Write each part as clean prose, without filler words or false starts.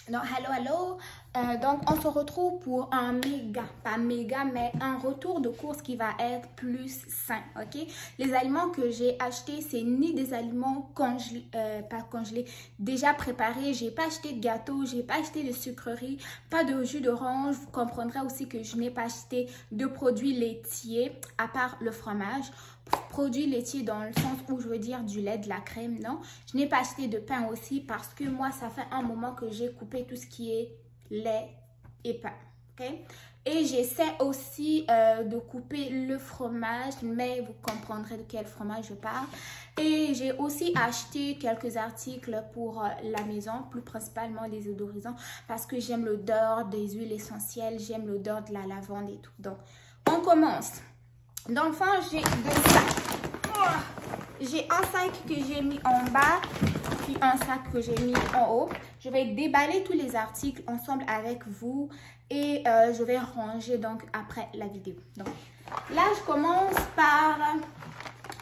Donc, hello. Donc, on se retrouve pour un méga, pas méga, mais un retour de course qui va être plus sain, ok? Les aliments que j'ai achetés, c'est ni des aliments congelés, pas congelés, déjà préparés. J'ai pas acheté de gâteau, j'ai pas acheté de sucreries, pas de jus d'orange. Vous comprendrez aussi que je n'ai pas acheté de produits laitiers, à part le fromage. Produits laitiers dans le sens où je veux dire du lait, de la crème, non. Je n'ai pas acheté de pain aussi parce que moi, ça fait un moment que j'ai coupé tout ce qui est lait et pain, ok? Et j'essaie aussi de couper le fromage, mais vous comprendrez de quel fromage je parle. Et j'ai aussi acheté quelques articles pour la maison, plus principalement les odorisants, parce que j'aime l'odeur des huiles essentielles, j'aime l'odeur de la lavande et tout. Donc, on commence. Dans le fond, j'ai deux sacs. J'ai un sac que j'ai mis en bas, puis un sac que j'ai mis en haut. Je vais déballer tous les articles ensemble avec vous et je vais ranger donc après la vidéo. Donc là, je commence par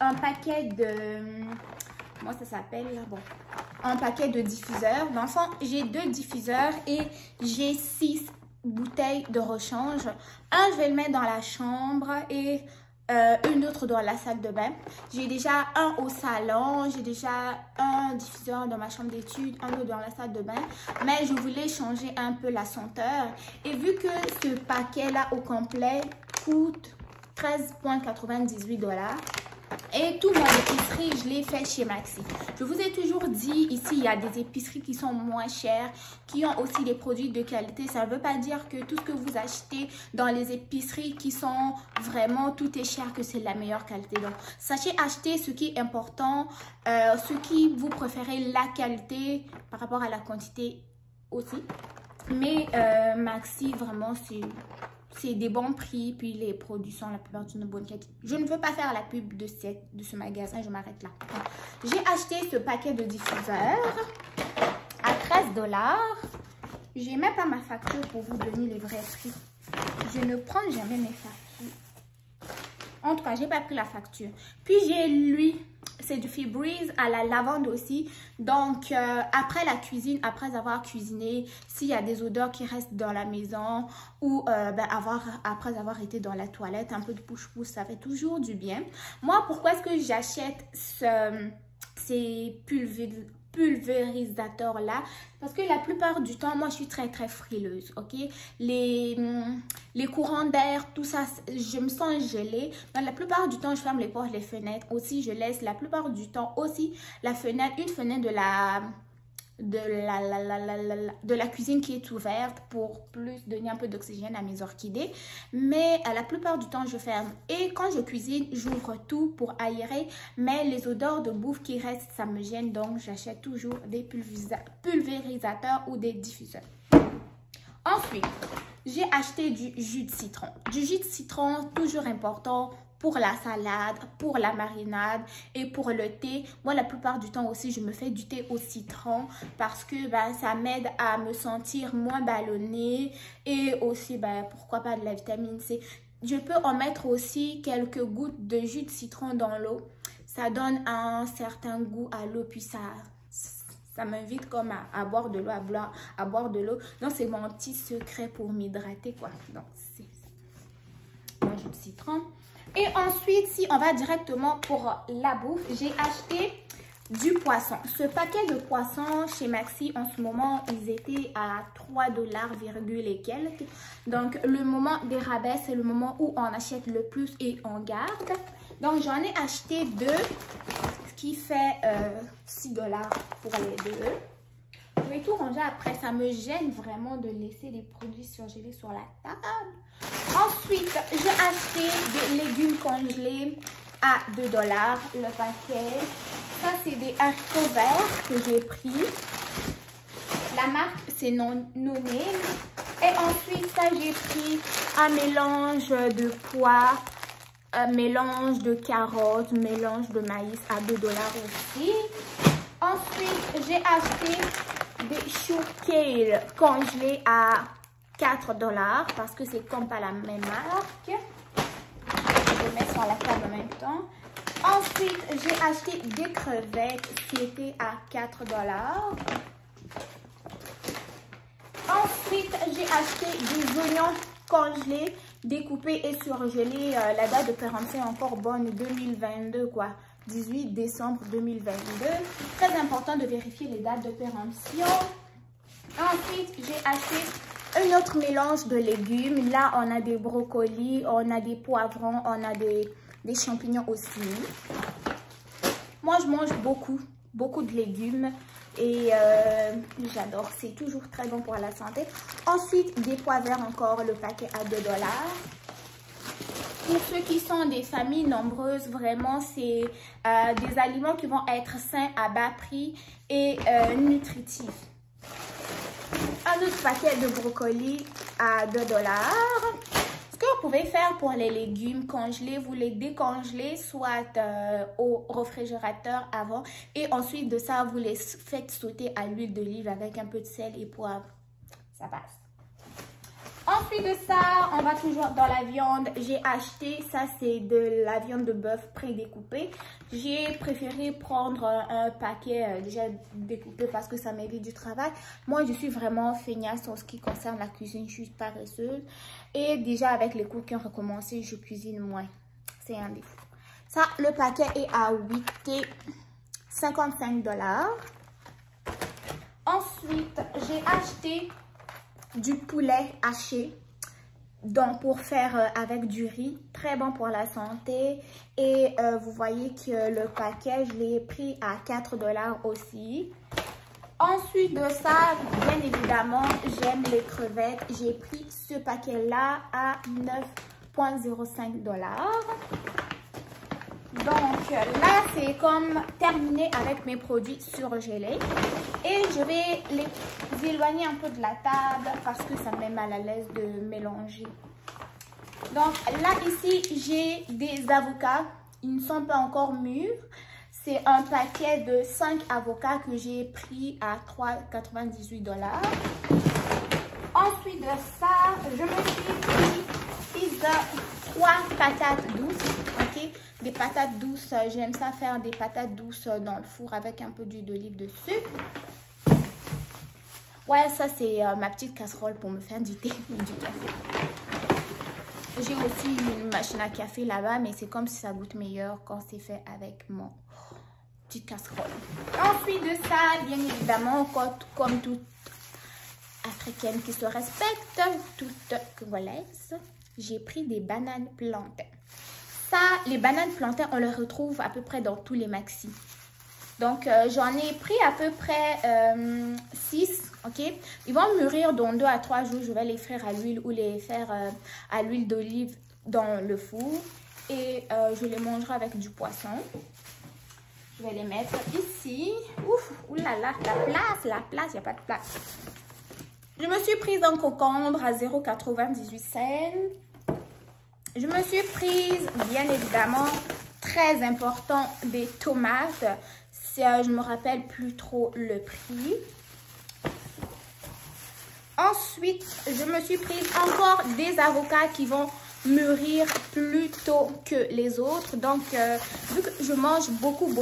un paquet de... Comment ça s'appelle là? Bon, un paquet de diffuseurs. Dans le fond, j'ai 2 diffuseurs et j'ai 6 bouteilles de rechange. Un, je vais le mettre dans la chambre et une autre dans la salle de bain. J'ai déjà un au salon, j'ai déjà un diffuseur dans ma chambre d'études, un autre dans la salle de bain. Mais je voulais changer un peu la senteur. Et vu que ce paquet-là au complet coûte 13,98 $, et tout mon épicerie, je l'ai fait chez Maxi. Je vous ai toujours dit, ici, il y a des épiceries qui sont moins chères, qui ont aussi des produits de qualité. Ça ne veut pas dire que tout ce que vous achetez dans les épiceries qui sont vraiment, tout est cher, que c'est de la meilleure qualité. Donc, sachez acheter ce qui est important, ce qui vous préférez, la qualité par rapport à la quantité aussi. Mais Maxi, vraiment, c'est des bons prix, puis les produits sont la plupart d'une bonne qualité. Je ne veux pas faire la pub de ce magasin, je m'arrête là. J'ai acheté ce paquet de diffuseurs à 13 $. Je n'ai même pas ma facture pour vous donner les vrais prix. Je ne prends jamais mes factures. En tout cas, je n'ai pas pris la facture. Puis j'ai lui, c'est du Febreze à la lavande aussi. Donc, après la cuisine, après avoir cuisiné, s'il y a des odeurs qui restent dans la maison ou après avoir été dans la toilette, un peu de pouce-pouce, ça fait toujours du bien. Moi, pourquoi est-ce que j'achète ces pulvérisateurs là? Parce que la plupart du temps, moi je suis très frileuse, ok? Les courants d'air, tout ça, je me sens gelée. Donc la plupart du temps, je ferme les portes, les fenêtres. Aussi, je laisse la plupart du temps aussi la fenêtre, une fenêtre de la cuisine qui est ouverte pour plus donner un peu d'oxygène à mes orchidées. Mais la plupart du temps, je ferme. Et quand je cuisine, j'ouvre tout pour aérer. Mais les odeurs de bouffe qui restent, ça me gêne. Donc, j'achète toujours des pulvérisateurs ou des diffuseurs. Ensuite, j'ai acheté du jus de citron. Du jus de citron, toujours important pour la salade, pour la marinade et pour le thé. Moi, la plupart du temps aussi, je me fais du thé au citron parce que ça m'aide à me sentir moins ballonnée et aussi, pourquoi pas de la vitamine C. Je peux en mettre aussi quelques gouttes de jus de citron dans l'eau. Ça donne un certain goût à l'eau, puis ça m'invite comme à boire de l'eau, à boire de l'eau. Donc, c'est mon petit secret pour m'hydrater, quoi. Donc, c'est mon jus de citron. Et ensuite, si on va directement pour la bouffe, j'ai acheté du poisson. Ce paquet de poissons chez Maxi, en ce moment, ils étaient à 3 $, et quelques. Donc, le moment des rabais, c'est le moment où on achète le plus et on garde. Donc, j'en ai acheté 2, ce qui fait 6 $ pour les 2. Je vais tout ranger après. Ça me gêne vraiment de laisser les produits surgelés sur la table. Ensuite, j'ai acheté des légumes congelés à 2 $ le paquet. Ça, c'est des haricots verts que j'ai pris. La marque, c'est Noname. Et ensuite, ça, j'ai pris un mélange de pois, un mélange de carottes, mélange de maïs à 2 $ aussi. Ensuite, j'ai acheté des choux kale congelés à 4 $ parce que c'est comme pas la même marque. Je vais mettre sur la table en même temps. Ensuite, j'ai acheté des crevettes qui étaient à 4 $. acheté des oignons congelés, découpés et surgelés. La date de péremption est encore bonne, 2022 quoi. 18 décembre 2022. Très important de vérifier les dates de péremption. Ensuite, j'ai acheté un autre mélange de légumes. Là, on a des brocolis, on a des poivrons, on a des champignons aussi. Moi, je mange beaucoup de légumes et j'adore. C'est toujours très bon pour la santé. Ensuite, des pois verts encore, le paquet à 2 $. Pour ceux qui sont des familles nombreuses, vraiment, c'est des aliments qui vont être sains à bas prix et nutritifs. Un autre paquet de brocolis à 2 $. Ce que vous pouvez faire pour les légumes congelés, vous les décongelez soit au réfrigérateur avant et ensuite de ça, vous les faites sauter à l'huile d'olive avec un peu de sel et poivre. Ça passe. Ensuite de ça, on va toujours dans la viande. J'ai acheté, ça c'est de la viande de bœuf prédécoupée. J'ai préféré prendre un paquet déjà découpé parce que ça m'évite du travail. Moi, je suis vraiment feignasse en ce qui concerne la cuisine. Je suis paresseuse. Et déjà avec les cours qui ont recommencé, je cuisine moins. C'est un défaut. Ça, le paquet est à 8,55 $. Ensuite, j'ai acheté du poulet haché, donc pour faire avec du riz, très bon pour la santé. Et vous voyez que le paquet, je l'ai pris à 4 $ aussi. Ensuite de ça, bien évidemment, j'aime les crevettes. J'ai pris ce paquet-là à 9,05 $. Donc là, c'est comme terminé avec mes produits surgelés. Et je vais les éloigner un peu de la table parce que ça me met mal à l'aise de mélanger. Donc là, ici, j'ai des avocats. Ils ne sont pas encore mûrs. C'est un paquet de 5 avocats que j'ai pris à 3,98 $. Ensuite de ça, je me suis pris 3 patates douces. Ok, des patates douces, j'aime ça faire des patates douces dans le four avec un peu d'huile d'olive dessus. Ouais, ça c'est ma petite casserole pour me faire du thé ou du café. J'ai aussi une machine à café là-bas, mais c'est comme si ça goûte meilleur quand c'est fait avec mon petite casserole. Ensuite de ça, bien évidemment, comme toute africaine qui se respecte, toute congolaise, j'ai pris des bananes plantains. Ça, les bananes plantains, on les retrouve à peu près dans tous les maxis. Donc, j'en ai pris à peu près 6, ok? Ils vont mûrir dans 2 à 3 jours. Je vais les frire à l'huile ou les faire à l'huile d'olive dans le four. Et je les mangerai avec du poisson. Je vais les mettre ici. Ouf, oulala, la place, il n'y a pas de place. Je me suis prise un concombre à 0,98 $. Je me suis prise, bien évidemment, très important, des tomates. Je me rappelle plus trop le prix. Ensuite, je me suis prise encore des avocats qui vont mûrir plus tôt que les autres. Donc, vu que je mange beaucoup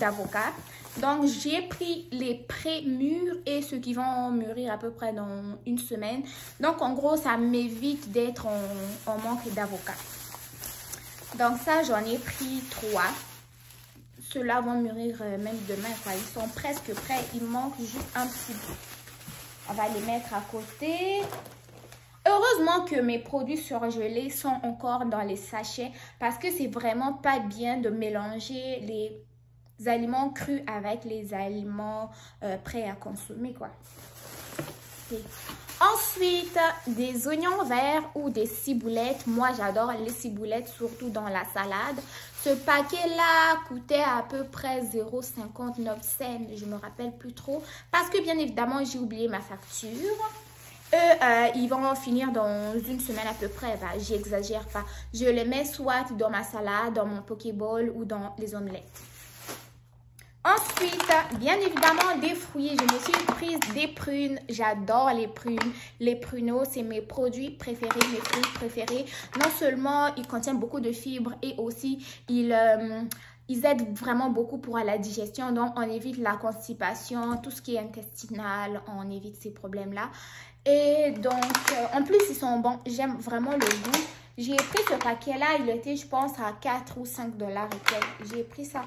d'avocats, donc j'ai pris les pré-mûrs et ceux qui vont mûrir à peu près dans une semaine. Donc, en gros, ça m'évite d'être en manque d'avocats. Donc, ça, j'en ai pris 3. Ceux-là vont mûrir même demain, quoi. Ils sont presque prêts. Il manque juste un petit bout. On va les mettre à côté. Heureusement que mes produits surgelés sont encore dans les sachets parce que c'est vraiment pas bien de mélanger les aliments crus avec les aliments prêts à consommer, quoi. Okay. Ensuite, des oignons verts ou des ciboulettes. Moi, j'adore les ciboulettes, surtout dans la salade. Ce paquet-là coûtait à peu près 0,59 $. Je me rappelle plus trop. Parce que, bien évidemment, j'ai oublié ma facture. Eux, ils vont finir dans une semaine à peu près. Bah, j'exagère pas. Je les mets soit dans ma salade, dans mon pokéball ou dans les omelettes. Ensuite, bien évidemment, des fruits. Je me suis prise des prunes. J'adore les prunes. Les pruneaux, c'est mes produits préférés, mes fruits préférés. Non seulement ils contiennent beaucoup de fibres et aussi ils ils aident vraiment beaucoup pour la digestion. Donc, on évite la constipation, tout ce qui est intestinal, on évite ces problèmes-là. Et donc, en plus, ils sont bons. J'aime vraiment le goût. J'ai pris ce paquet-là, il était, je pense, à 4 ou 5 $. J'ai pris ça.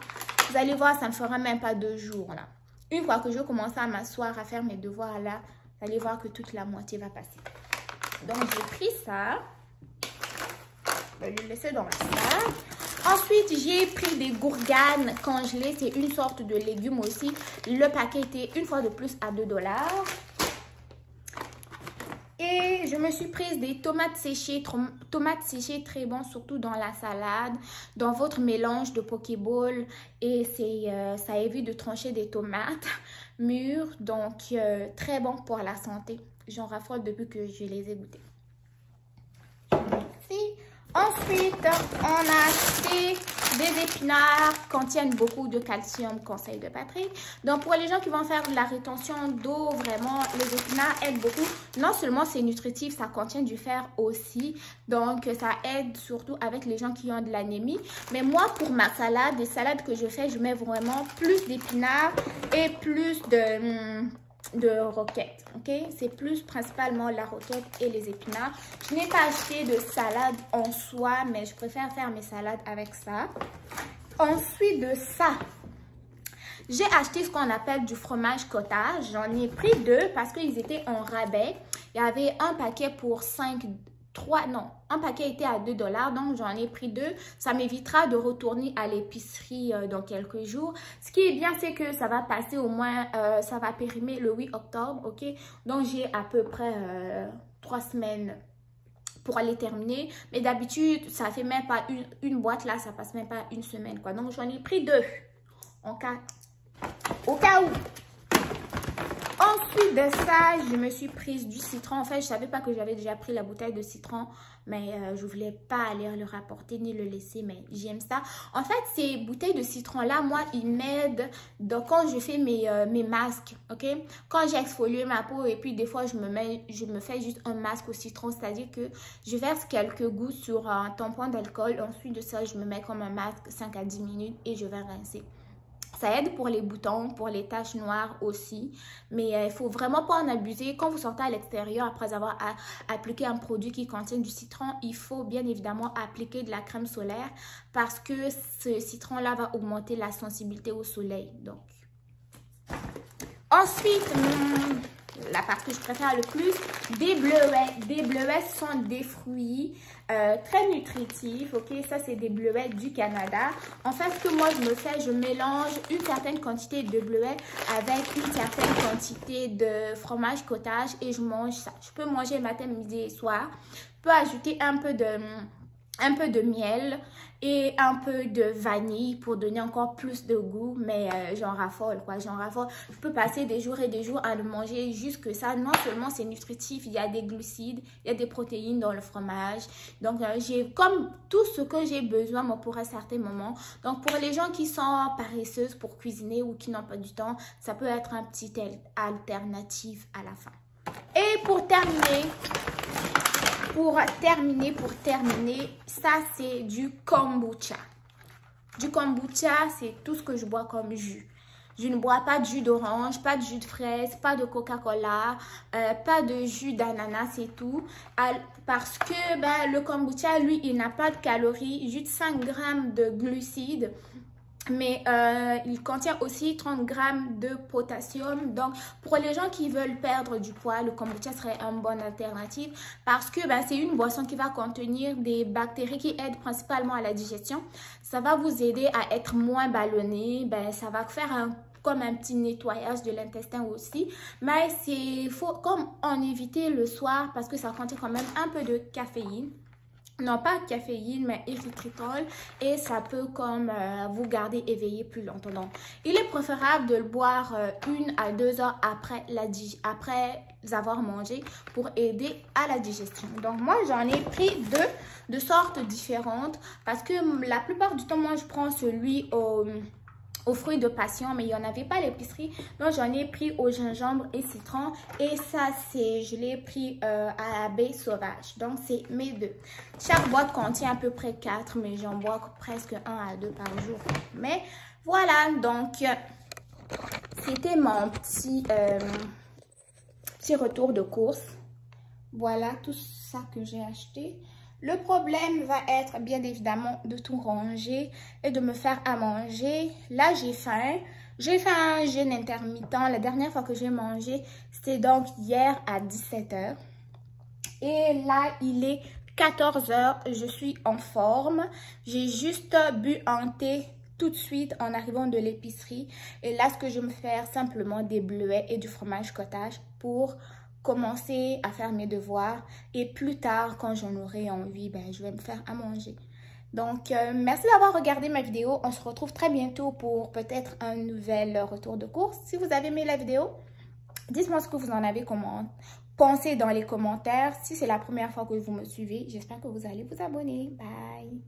Vous allez voir, ça ne fera même pas 2 jours, là. Une fois que je commence à m'asseoir, à faire mes devoirs, là, vous allez voir que toute la moitié va passer. Donc, j'ai pris ça. Je vais le laisser dans la salle. Ensuite, j'ai pris des gourganes congelées. C'est une sorte de légume aussi. Le paquet était une fois de plus à 2 $. Et je me suis prise des tomates séchées très bon, surtout dans la salade, dans votre mélange de Pokéball. Et ça évite de trancher des tomates mûres, donc très bon pour la santé. J'en raffole depuis que je les ai goûtées. Merci. Ensuite, on a acheté des épinards qui contiennent beaucoup de calcium, conseil de Patrick. Donc, pour les gens qui vont faire de la rétention d'eau, vraiment, les épinards aident beaucoup. Non seulement c'est nutritif, ça contient du fer aussi. Donc, ça aide surtout avec les gens qui ont de l'anémie. Mais moi, pour ma salade, les salades que je fais, je mets vraiment plus d'épinards et plus de roquettes, ok? C'est plus principalement la roquette et les épinards. Je n'ai pas acheté de salade en soi, mais je préfère faire mes salades avec ça. Ensuite de ça, j'ai acheté ce qu'on appelle du fromage cottage. J'en ai pris 2 parce qu'ils étaient en rabais. Il y avait un paquet pour un paquet était à 2 $, donc j'en ai pris 2. Ça m'évitera de retourner à l'épicerie dans quelques jours. Ce qui est bien, c'est que ça va passer au moins, ça va périmer le 8 octobre, ok? Donc j'ai à peu près 3 semaines pour aller terminer. Mais d'habitude, ça fait même pas une boîte là, ça passe même pas une semaine, quoi. Donc j'en ai pris 2 au cas où. Ensuite de ça, je me suis prise du citron. En fait, je ne savais pas que j'avais déjà pris la bouteille de citron, mais je ne voulais pas aller le rapporter ni le laisser, mais j'aime ça. En fait, ces bouteilles de citron-là, moi, ils m'aident quand je fais mes masques, ok? Quand j'ai exfolié ma peau et puis des fois, je me fais juste un masque au citron, c'est-à-dire que je verse quelques gouttes sur un tampon d'alcool. Ensuite de ça, je me mets comme un masque 5 à 10 minutes et je vais rincer. Ça aide pour les boutons, pour les taches noires aussi. Mais il faut vraiment pas en abuser. Quand vous sortez à l'extérieur, après avoir appliqué un produit qui contient du citron, il faut bien évidemment appliquer de la crème solaire parce que ce citron-là va augmenter la sensibilité au soleil. Donc, ensuite, la partie que je préfère le plus, des bleuets. Des bleuets sont des fruits très nutritifs, ok? Ça, c'est des bleuets du Canada. En fait, ce que moi, je me fais, je mélange une certaine quantité de bleuets avec une certaine quantité de fromage cottage et je mange ça. Je peux manger matin, midi et soir. Je peux ajouter un peu de miel et un peu de vanille pour donner encore plus de goût, mais j'en raffole, quoi, j'en raffole. Je peux passer des jours et des jours à le manger jusque ça. Non seulement c'est nutritif, il y a des glucides, il y a des protéines dans le fromage. Donc, j'ai comme tout ce que j'ai besoin pour un certain moment. Donc, pour les gens qui sont paresseuses pour cuisiner ou qui n'ont pas du temps, ça peut être un petit alternative à la fin. Et pour terminer, ça c'est du kombucha. Du kombucha, c'est tout ce que je bois comme jus. Je ne bois pas de jus d'orange, pas de jus de fraise, pas de Coca-Cola, pas de jus d'ananas et tout. Parce que le kombucha, lui, il n'a pas de calories, juste 5 grammes de glucides. Mais il contient aussi 30 grammes de potassium. Donc, pour les gens qui veulent perdre du poids, le kombucha serait une bonne alternative parce que c'est une boisson qui va contenir des bactéries qui aident principalement à la digestion. Ça va vous aider à être moins ballonné. Ça va faire comme un petit nettoyage de l'intestin aussi. Mais il faut comme en éviter le soir parce que ça contient quand même un peu de caféine. Non, pas de caféine, mais érythritol. Et ça peut comme vous garder éveillé plus longtemps. Donc, il est préférable de le boire 1 à 2 heures après avoir mangé pour aider à la digestion. Donc, moi, j'en ai pris 2 de sortes différentes. Parce que la plupart du temps, moi, je prends celui aux fruits de passion, mais il n'y en avait pas à l'épicerie. Donc, j'en ai pris au gingembre et citron. Et ça, je l'ai pris à la baie sauvage. Donc, c'est mes deux. Chaque boîte contient à peu près 4, mais j'en bois presque 1 à 2 par jour. Mais voilà, donc, c'était mon petit retour de course. Voilà tout ça que j'ai acheté. Le problème va être bien évidemment de tout ranger et de me faire à manger. Là, j'ai faim. J'ai fait un jeûne intermittent. La dernière fois que j'ai mangé, c'était donc hier à 17 h. Et là, il est 14 h. Je suis en forme. J'ai juste bu un thé tout de suite en arrivant de l'épicerie. Et là, ce que je vais me faire, simplement des bleuets et du fromage cottage pour commencer à faire mes devoirs. Et plus tard, quand j'en aurai envie, ben, je vais me faire à manger. Donc, merci d'avoir regardé ma vidéo. On se retrouve très bientôt pour peut-être un nouvel retour de course. Si vous avez aimé la vidéo, dites-moi ce que vous en avez pensé dans les commentaires. Si c'est la première fois que vous me suivez, j'espère que vous allez vous abonner. Bye!